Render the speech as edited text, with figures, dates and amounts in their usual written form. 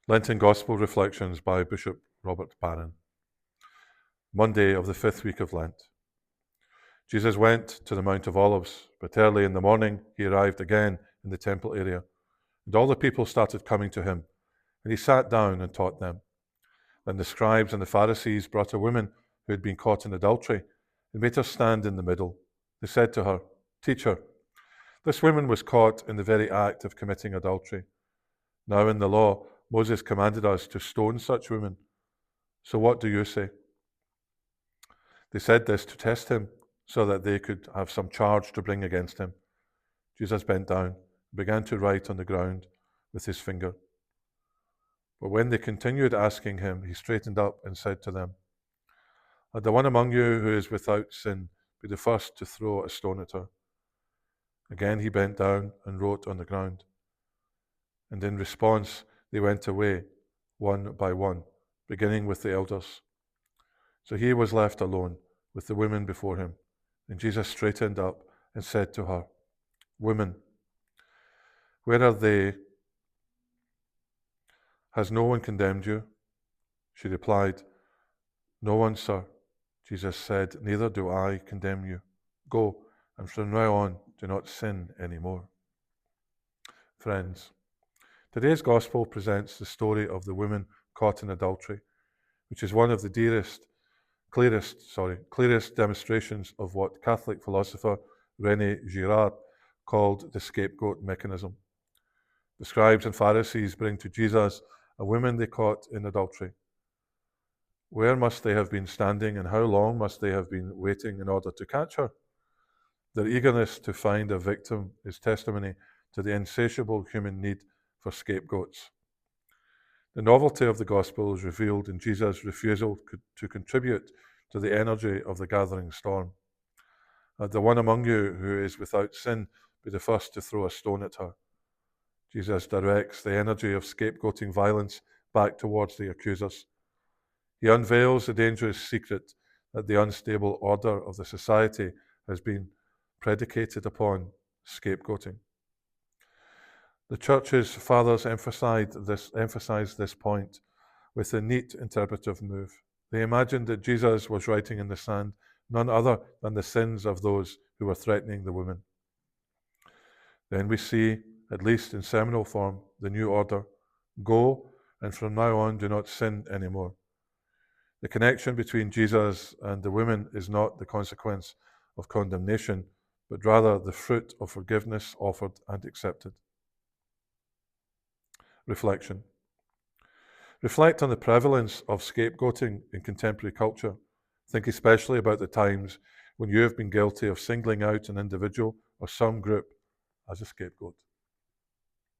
Lenten Gospel Reflections by Bishop Robert Barron. Monday of the 5th week of Lent. Jesus went to the Mount of Olives, but early in the morning he arrived again in the temple area, and all the people started coming to him, and he sat down and taught them. Then the scribes and the Pharisees brought a woman who had been caught in adultery and made her stand in the middle. They said to her, "Teacher, this woman was caught in the very act of committing adultery. Now in the law, Moses commanded us to stone such women. So what do you say?" They said this to test him, so that they could have some charge to bring against him. Jesus bent down and began to write on the ground with his finger. But when they continued asking him, he straightened up and said to them, "Let the one among you who is without sin be the first to throw a stone at her." Again he bent down and wrote on the ground. And in response, they went away, one by one, beginning with the elders. So he was left alone with the women before him. And Jesus straightened up and said to her, "Woman, where are they? Has no one condemned you?" She replied, "No one, sir." Jesus said, "Neither do I condemn you. Go, and from now on, do not sin anymore." Friends, today's Gospel presents the story of the woman caught in adultery, which is one of the clearest demonstrations of what Catholic philosopher René Girard called the scapegoat mechanism. The scribes and Pharisees bring to Jesus a woman they caught in adultery. Where must they have been standing, and how long must they have been waiting in order to catch her? Their eagerness to find a victim is testimony to the insatiable human need for scapegoats. The novelty of the gospel is revealed in Jesus' refusal to contribute to the energy of the gathering storm. "Let the one among you who is without sin be the first to throw a stone at her." Jesus directs the energy of scapegoating violence back towards the accusers. He unveils the dangerous secret that the unstable order of the society has been predicated upon scapegoating. The Church's fathers emphasized this point with a neat interpretive move. They imagined that Jesus was writing in the sand none other than the sins of those who were threatening the woman. Then we see, at least in seminal form, the new order: go, and from now on do not sin anymore. The connection between Jesus and the women is not the consequence of condemnation, but rather the fruit of forgiveness offered and accepted. Reflection. Reflect on the prevalence of scapegoating in contemporary culture. Think especially about the times when you have been guilty of singling out an individual or some group as a scapegoat.